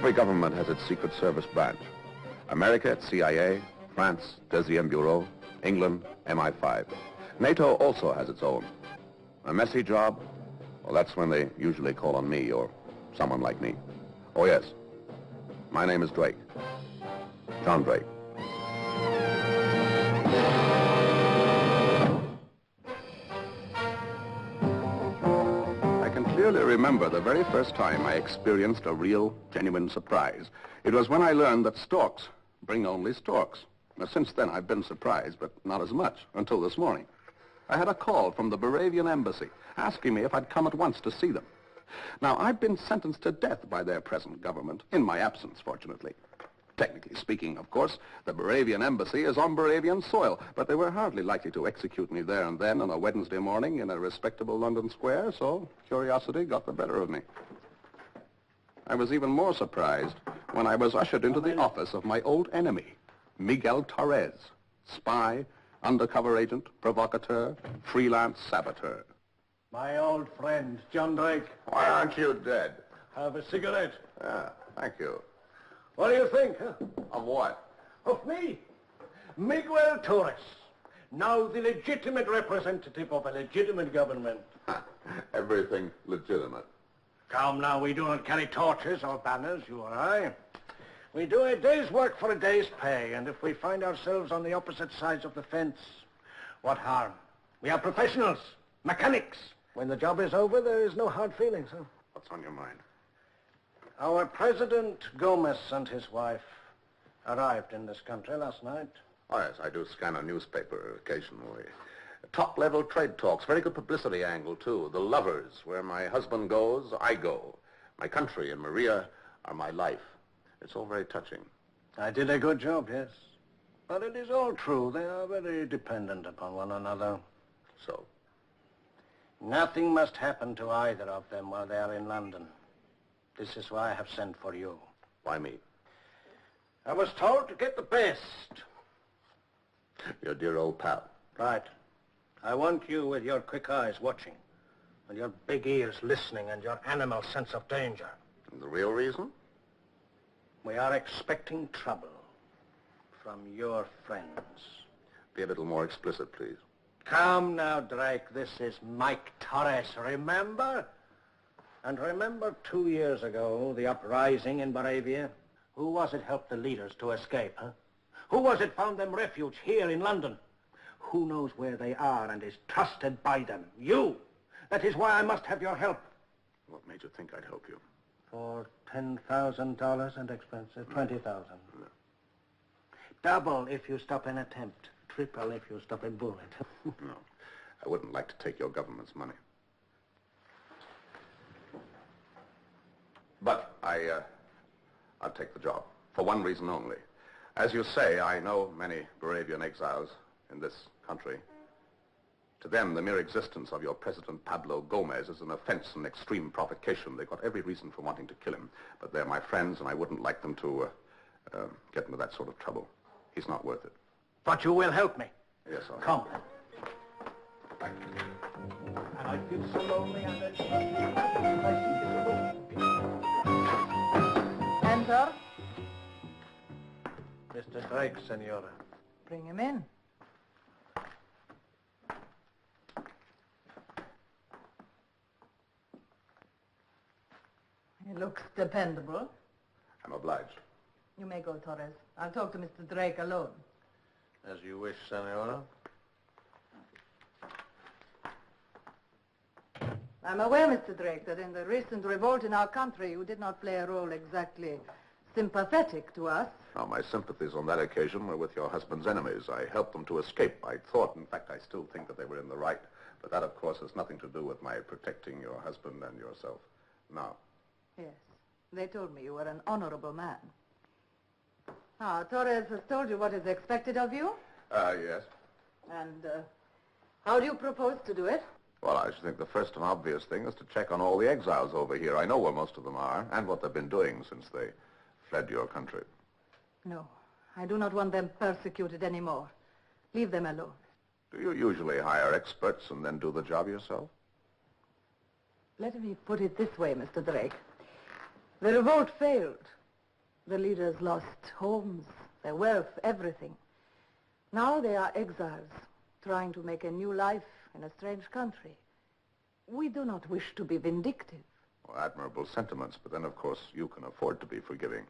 Every government has its Secret Service branch. America, its CIA, France, Deuxième Bureau, England, MI5. NATO also has its own. A messy job? Well, that's when they usually call on me or someone like me. Oh, yes. My name is Drake. John Drake. I can clearly remember the very first time I experienced a real, genuine surprise. It was when I learned that storks bring only storks. Now, since then, I've been surprised, but not as much, until this morning. I had a call from the Baravian embassy asking me if I'd come at once to see them. Now, I've been sentenced to death by their present government, in my absence, fortunately. Technically speaking, of course, the Baravian embassy is on Baravian soil, but they were hardly likely to execute me there and then on a Wednesday morning in a respectable London square, so curiosity got the better of me. I was even more surprised when I was ushered into the office of my old enemy, Miguel Torres, spy, undercover agent, provocateur, freelance saboteur. My old friend, John Drake. Why aren't you dead? Have a cigarette. Yeah, thank you. What do you think, huh? Of what? Of me, Miguel Torres, now the legitimate representative of a legitimate government. Everything legitimate. Come now, we do not carry torches or banners, you or I. We do a day's work for a day's pay, and if we find ourselves on the opposite sides of the fence, what harm? We are professionals, mechanics. When the job is over, there is no hard feelings, huh? What's on your mind? Our President Gomez and his wife arrived in this country last night. Oh, yes, I do scan a newspaper occasionally. Top-level trade talks, very good publicity angle, too. The lovers, where my husband goes, I go. My country and Maria are my life. It's all very touching. I did a good job, yes. But it is all true. They are very dependent upon one another. So? Nothing must happen to either of them while they are in London. This is why I have sent for you. Why me? I was told to get the best. Your dear old pal. Right. I want you with your quick eyes watching, and your big ears listening, and your animal sense of danger. And the real reason? We are expecting trouble from your friends. Be a little more explicit, please. Come now, Drake. This is Mike Torres, remember? And remember 2 years ago, the uprising in Moravia? Who was it helped the leaders to escape, huh? Who was it found them refuge here in London? Who knows where they are and is trusted by them? You! That is why I must have your help. What made you think I'd help you? For $10,000 and expenses, $20,000. No. Double if you stop an attempt. Triple if you stop a bullet. No, I wouldn't like to take your government's money. But I'll take the job, for one reason only. As you say, I know many Baravian exiles in this country. To them, the mere existence of your President Pablo Gomez is an offense and extreme provocation. They've got every reason for wanting to kill him. But they're my friends, and I wouldn't like them to get into that sort of trouble. He's not worth it. But you will help me. Yes, I'll Come. Thank you. And I feel so lonely and Enter. Mr. Drake, senora. Bring him in. He looks dependable. I'm obliged. You may go, Torres. I'll talk to Mr. Drake alone. As you wish, senora. I'm aware, Mr. Drake, that in the recent revolt in our country, you did not play a role exactly sympathetic to us. Now, my sympathies on that occasion were with your husband's enemies. I helped them to escape. I thought, in fact, I still think that they were in the right. But that, of course, has nothing to do with my protecting your husband and yourself. Now. Yes. They told me you were an honorable man. Now, Torres has told you what is expected of you? Yes. And how do you propose to do it? Well, I should think the first and obvious thing is to check on all the exiles over here. I know where most of them are, and what they've been doing since they fled your country. No, I do not want them persecuted anymore. Leave them alone. Do you usually hire experts and then do the job yourself? Let me put it this way, Mr. Drake. The revolt failed. The leaders lost homes, their wealth, everything. Now they are exiles, trying to make a new life in a strange country. We do not wish to be vindictive. Well, admirable sentiments, but then, of course, you can afford to be forgiving.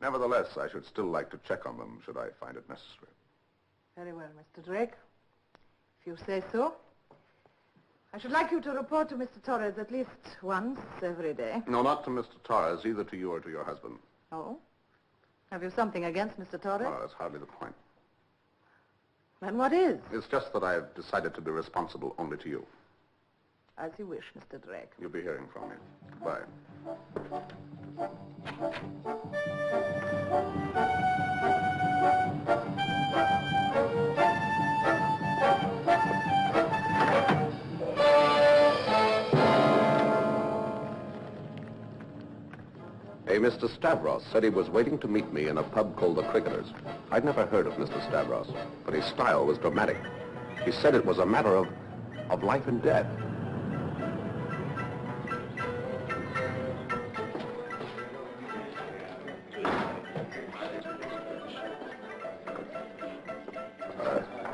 Nevertheless, I should still like to check on them, should I find it necessary. Very well, Mr. Drake. If you say so. I should like you to report to Mr. Torres at least once every day. No, not to Mr. Torres, either to you or to your husband. Oh? Have you something against Mr. Torres? No, that's hardly the point. Then what is? It's just that I've decided to be responsible only to you. As you wish, Mr. Drake. You'll be hearing from me. Goodbye. A Mr. Stavros said he was waiting to meet me in a pub called the Cricketers. I'd never heard of Mr. Stavros, but his style was dramatic. He said it was a matter of life and death.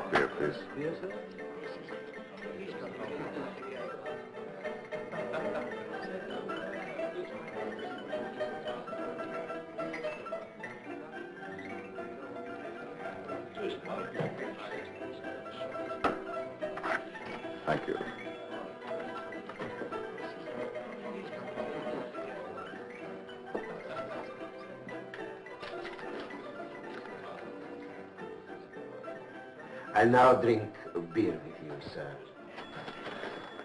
Beer, please. Yes, sir? Thank you. I'll now drink a beer with you, sir.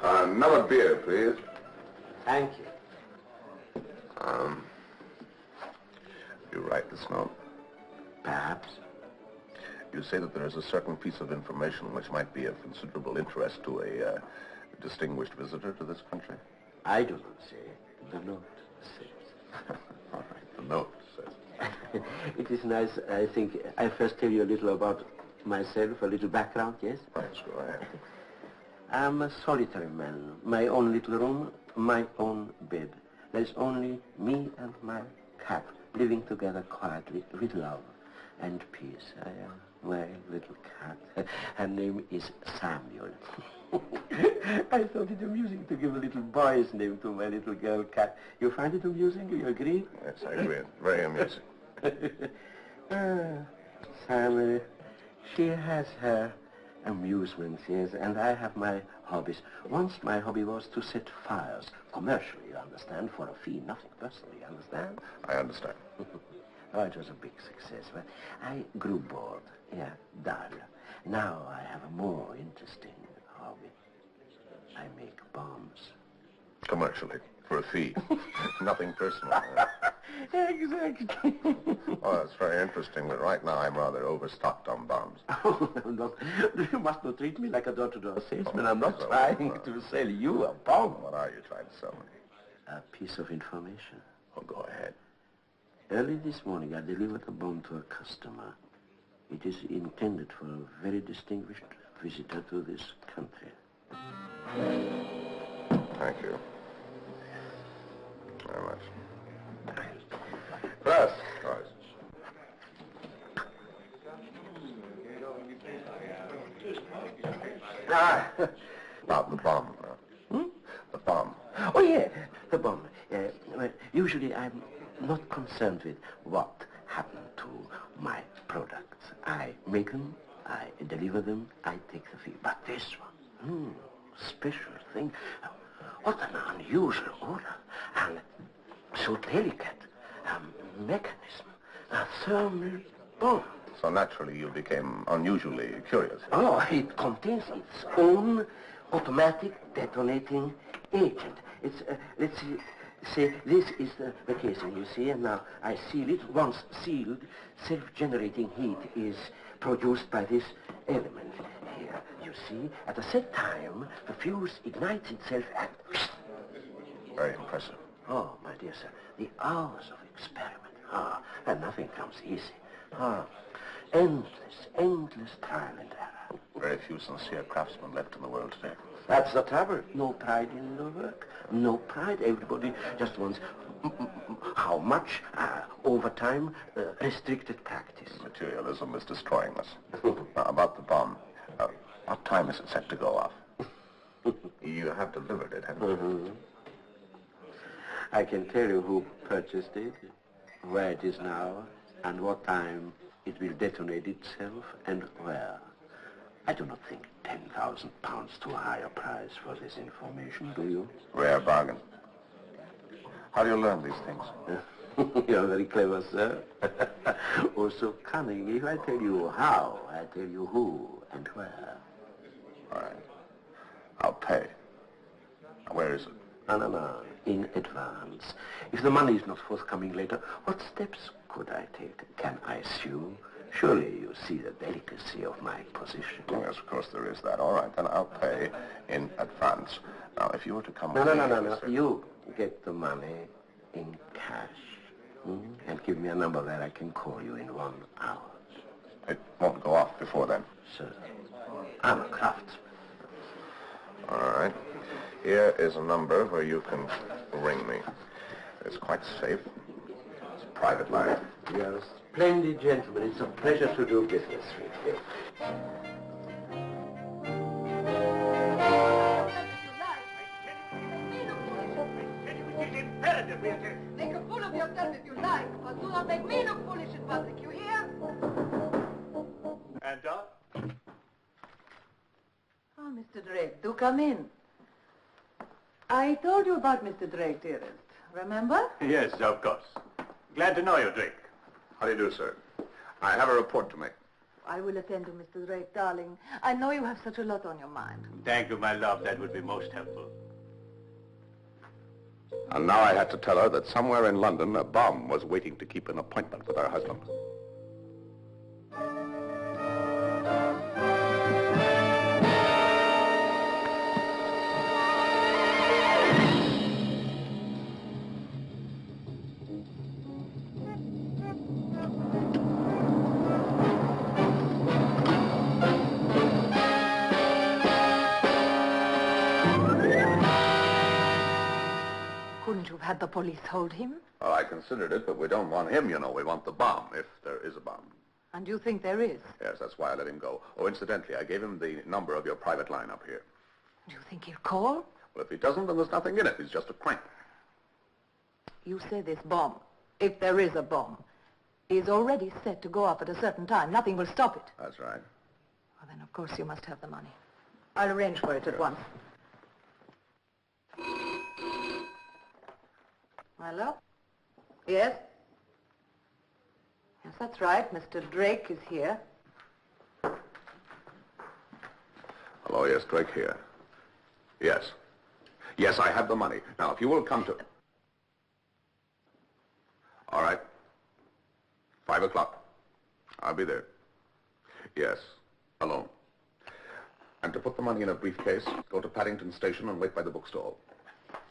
Another beer, please. Thank you. You write this note? Perhaps. You say that there is a certain piece of information which might be of considerable interest to a distinguished visitor to this country? I do not say. The note says. All right, the note says. It is nice, I think. I first tell you a little about myself, a little background, yes? Yes, go ahead. I'm a solitary man. My own little room, my own bed. There's only me and my cat living together quietly with love and peace. I am my little cat. Her name is Samuel. I thought it amusing to give a little boy's name to my little girl cat. You find it amusing? You agree? Yes, I agree. Very amusing. Samuel, she has her amusements, yes, and I have my hobbies. Once my hobby was to set fires, commercially, you understand, for a fee, nothing personally, you understand? I understand. Oh, it was a big success, but I grew bored, yeah, dull. Now I have a more interesting hobby. I make bombs. Commercially, for a fee. Nothing personal. Exactly. Oh, that's very interesting, but right now I'm rather overstocked on bombs. Oh, no, you must not treat me like a door-to-door salesman. I'm not So, trying to sell you a bomb. What are you trying to sell me? A piece of information. Oh, go ahead. Early this morning, I delivered a bomb to a customer. It is intended for a very distinguished visitor to this country. Thank you. Very much. Press. Guys. About the bomb. The bomb. Oh, yeah, the bomb. Well, usually I'm not concerned with what happened to my products. I make them, I deliver them, I take the fee. But this one, special thing. What an unusual order. And so delicate. A mechanism. A thermal bomb. So naturally you became unusually curious. Oh, it contains its own automatic detonating agent. It's, let's see, say, this is the casing, you see, and now I seal it. Once sealed, self-generating heat is produced by this element. Here, you see, at the set time, the fuse ignites itself and... Very impressive. Oh, my dear sir, the hours of experiment. And nothing comes easy. Endless trial and error. Very few sincere craftsmen left in the world today. That's the trouble. No pride in the work. No pride. Everybody just wants how much overtime, restricted practice. Materialism is destroying us. Now, about the bomb. What time is it set to go off? You have delivered it, haven't you? I can tell you who purchased it, where it is now, and what time it will detonate itself, and where. I do not think 10,000 pounds too high a price for this information, do you? Rare bargain. How do you learn these things? You're very clever, sir. Also cunning. If I tell you how, I tell you who and where. All right. I'll pay. Now, where is it? No. In advance. If the money is not forthcoming later, what steps could I take? Can I sue? Surely you see the delicacy of my position. Oh, yes, of course there is that. All right, then I'll pay in advance. Now, if you were to come... No. You get the money in cash. And give me a number where I can call you in 1 hour. It won't go off before then. Sir, I'm a craftsman. All right. Here is a number where you can ring me. It's quite safe. It's a private line. You're a splendid gentleman. It's a pleasure to do business with you. Make a fool of yourself if you like, but do not make me look foolish in public, you hear? And, Oh, Mr. Drake, do come in. I told you about Mr. Drake, dearest. Remember? Yes, of course. Glad to know you, Drake. How do you do, sir? I have a report to make. I will attend to Mr. Drake, darling. I know you have such a lot on your mind. Thank you, my love. That would be most helpful. And now I had to tell her that somewhere in London a bomb was waiting to keep an appointment with her husband. Couldn't you have had the police hold him? Well, I considered it, but we don't want him, you know. We want the bomb, if there is a bomb. And you think there is? Yes, that's why I let him go. Oh, incidentally, I gave him the number of your private line up here. Do you think he'll call? Well, if he doesn't, then there's nothing in it. He's just a crank. You say this bomb, if there is a bomb, is already set to go off at a certain time. Nothing will stop it. That's right. Well, then, of course, you must have the money. I'll arrange for it at once. Hello? Yes? Yes, that's right. Mr. Drake is here. Hello, yes, Drake here. Yes. Yes, I have the money. Now, if you will come to... All right. 5 o'clock. I'll be there. Yes, alone. And to put the money in a briefcase, go to Paddington Station and wait by the bookstall.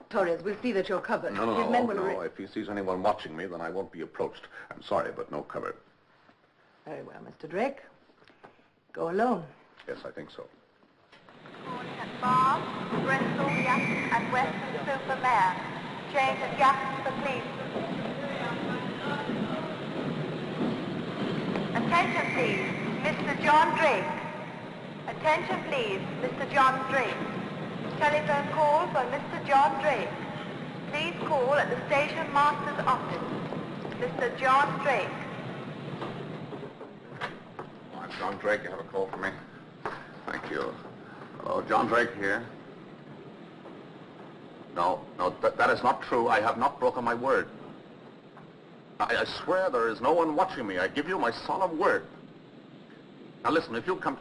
Torres, we'll see that you're covered. No. His men will If he sees anyone watching me, then I won't be approached. I'm sorry, but no cover. Very well, Mr. Drake. Go alone. Yes, I think so. At Bath, Bristol, Yacht and Western Supermare. Change at Yacht for police. Attention please, Mr. John Drake. Attention please, Mr. John Drake. Telephone call for Mr. John Drake. Please call at the station master's office. Mr. John Drake. Oh, I'm John Drake. You have a call for me? Thank you. Hello, John Drake here. No, that is not true. I have not broken my word. I swear there is no one watching me. I give you my solemn word. Now listen, if you come...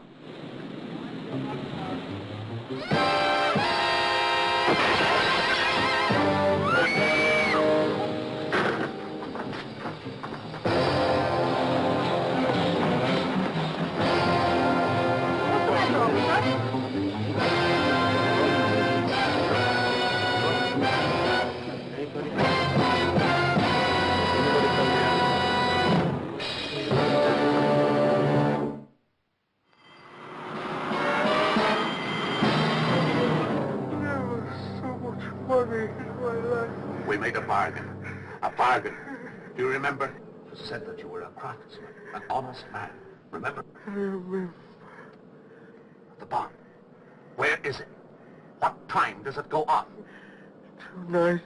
bargain. A bargain. Do you remember? It was said that you were a craftsman, an honest man. Remember? I remember. The bomb. Where is it? What time does it go off? Tonight.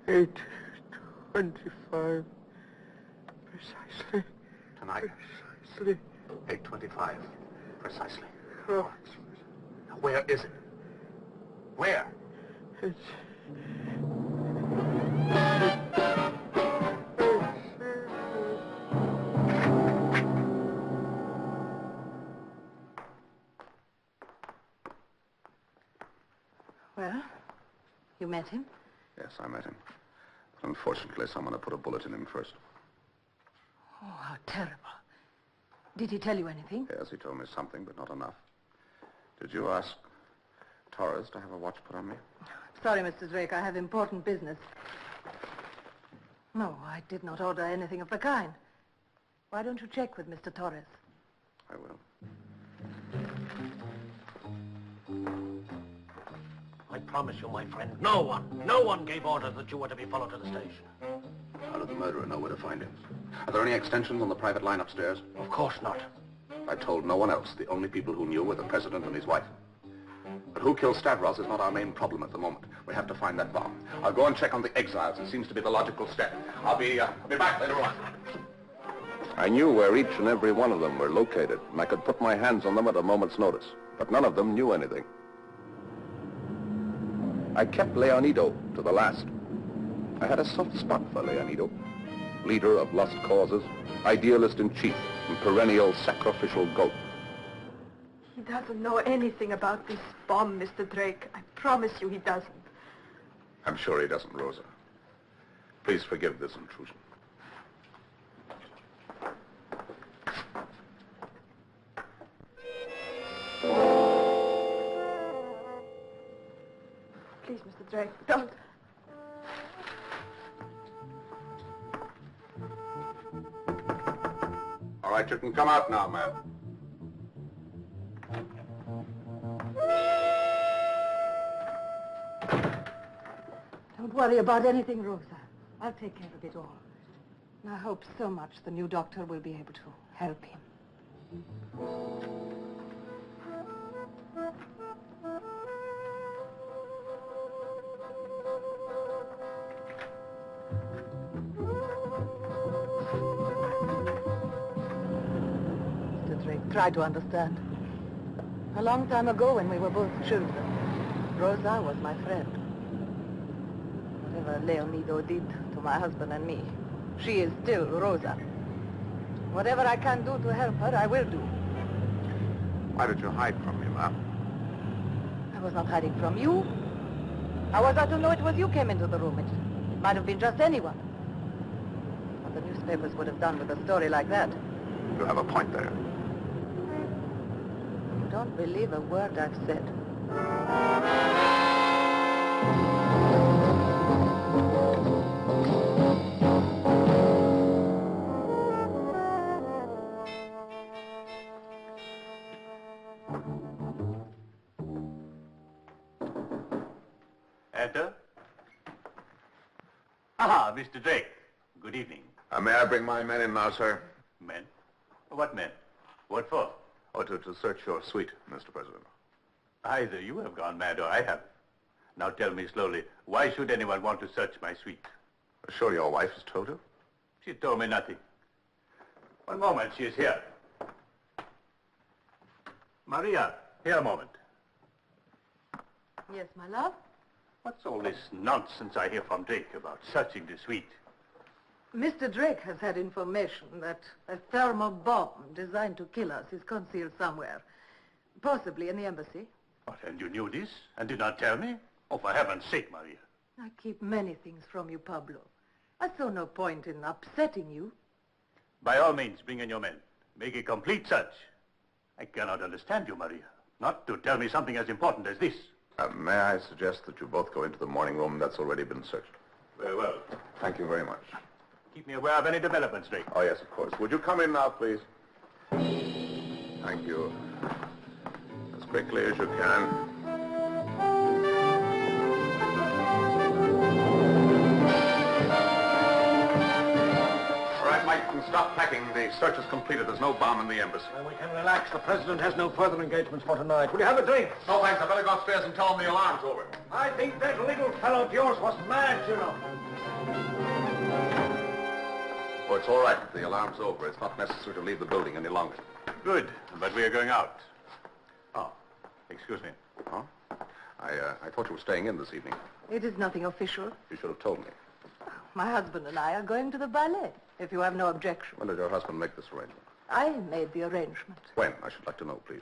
8:25. Precisely. Tonight. Precisely. 8:25. Precisely. Oh. Where is it? Where? It's... Well, you met him? Yes, I met him. But unfortunately, someone had put a bullet in him first. Oh, how terrible. Did he tell you anything? Yes, he told me something, but not enough. Did you ask Torres to have a watch put on me? Sorry, Mr. Drake, I have important business. No, I did not order anything of the kind. Why don't you check with Mr. Torres? I will. I promise you, my friend, no one gave orders that you were to be followed to the station. How did the murderer know where to find him? Are there any extensions on the private line upstairs? Of course not. I told no one else. The only people who knew were the president and his wife. But who killed Stavros is not our main problem at the moment. We have to find that bomb. I'll go and check on the exiles. It seems to be the logical step. I'll be back later on. I knew where each and every one of them were located, and I could put my hands on them at a moment's notice. But none of them knew anything. I kept Leonido to the last. I had a soft spot for Leonido. Leader of lost causes, idealist in chief, and perennial sacrificial goat. He doesn't know anything about this bomb, Mr. Drake. I promise you he doesn't. I'm sure he doesn't, Rosa. Please forgive this intrusion. Please, Mr. Drake, don't. All right, you can come out now, ma'am. Don't worry about anything, Rosa. I'll take care of it all. And I hope so much the new doctor will be able to help him. Mr. Drake, try to understand. A long time ago, when we were both children, Rosa was my friend. Whatever Leonido did to my husband and me, she is still Rosa. Whatever I can do to help her, I will do. Why did you hide from me, ma'am? I was not hiding from you. How was I to know it was you came into the room? It might have been just anyone. What the newspapers would have done with a story like that. You have a point there. You don't believe a word I've said. Enter. Aha, Mr. Drake. Good evening. May I bring my men in now, sir? Men? What men? What for? Oh, to search your suite, Mr. President. Either you have gone mad or I have. Now tell me slowly, why should anyone want to search my suite? Sure your wife has told you? She told me nothing. One moment, she is here. Maria, here a moment. Yes, my love? What's all this nonsense I hear from Drake about searching the suite? Mr. Drake has had information that a thermal bomb designed to kill us is concealed somewhere. Possibly in the embassy. What, and you knew this and did not tell me? Oh, for heaven's sake, Maria. I keep many things from you, Pablo. I saw no point in upsetting you. By all means, bring in your men. Make a complete search. I cannot understand you, Maria. Not to tell me something as important as this. May I suggest that you both go into the morning room that's already been searched? Very well. Thank you very much. Keep me aware of any developments, Drake. Oh, yes, of course. Would you come in now, please? Thank you. As quickly as you can. right, Mike. You can stop packing. The search is completed. There's no bomb in the embassy. Well, we can relax. The president has no further engagements for tonight. Will you have a drink? No, thanks. I better go upstairs and tell him the alarm's over. I think that little fellow of yours was mad, you know. Oh, it's all right. The alarm's over. It's not necessary to leave the building any longer. Good, but we are going out. Oh, excuse me. Huh? I thought you were staying in this evening. It is nothing official. You should have told me. My husband and I are going to the ballet, if you have no objection. When did your husband make this arrangement? I made the arrangement. When? I should like to know, please.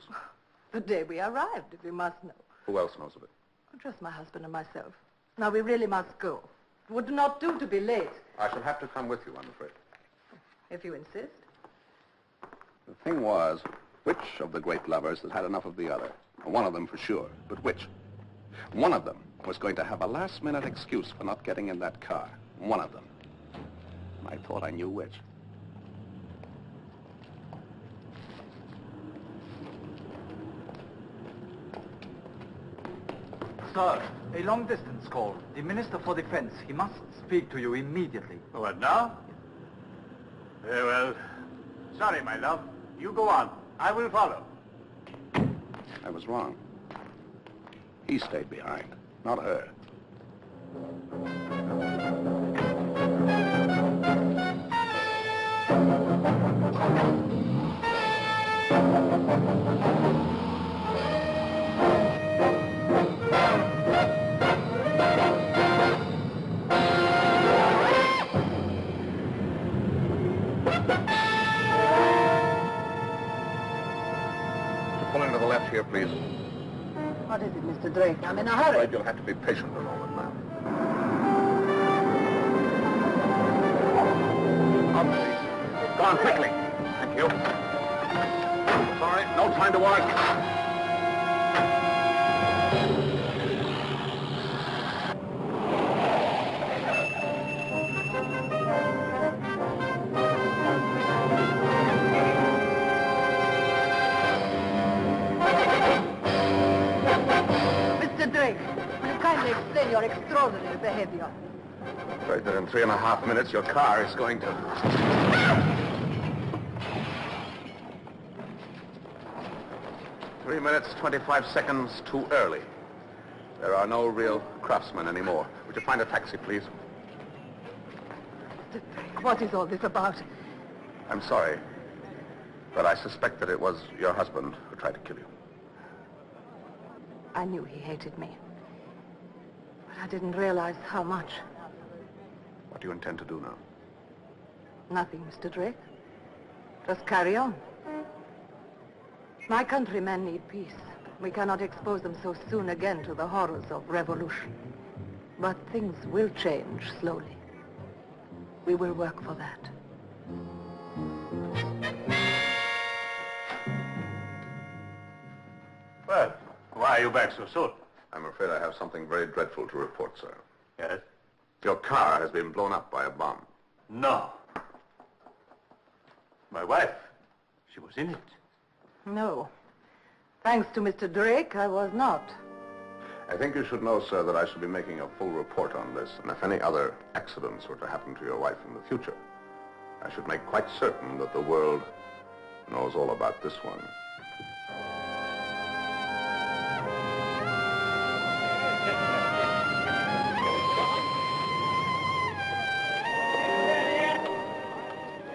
The day we arrived, if you must know. Who else knows of it? Just my husband and myself. Now, we really must go. It would not do to be late, I shall have to come with you, I'm afraid. if you insist. The thing was, which of the great lovers had had enough of the other? One of them for sure, but which? One of them was going to have a last-minute excuse for not getting in that car. One of them. I thought I knew which. Sir, a long-distance call. The Minister for Defense. He must speak to you immediately. What now? Very well. Sorry, my love. You go on. I will follow. I was wrong. He stayed behind, not her. Pull into the left here, please. What is it, Mr. Drake? I'm in a I'm hurry. afraid you'll have to be patient a moment now. Up, please. Go on, quickly. Thank you. Sorry, no time to argue. Mr. Drake, will you kindly explain your extraordinary behavior? Afraid that in 3.5 minutes your car is going to... 3 minutes, 25 seconds too early. There are no real craftsmen anymore. Would you find a taxi, please? Mr. Drake, what is all this about? I'm sorry, but I suspect that it was your husband who tried to kill you. I knew he hated me. But I didn't realize how much. What do you intend to do now? Nothing, Mr. Drake. Just carry on. My countrymen need peace. We cannot expose them so soon again to the horrors of revolution. But things will change slowly. We will work for that. Well, why are you back so soon? I'm afraid I have something very dreadful to report, sir. Yes? Your car has been blown up by a bomb. No. My wife, she was in it. No. Thanks to Mr. Drake, I was not. I think you should know, sir, that I shall be making a full report on this, and if any other accidents were to happen to your wife in the future, I should make quite certain that the world knows all about this one.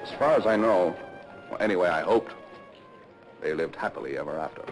As far as I know, well, anyway, I hoped, they lived happily ever after.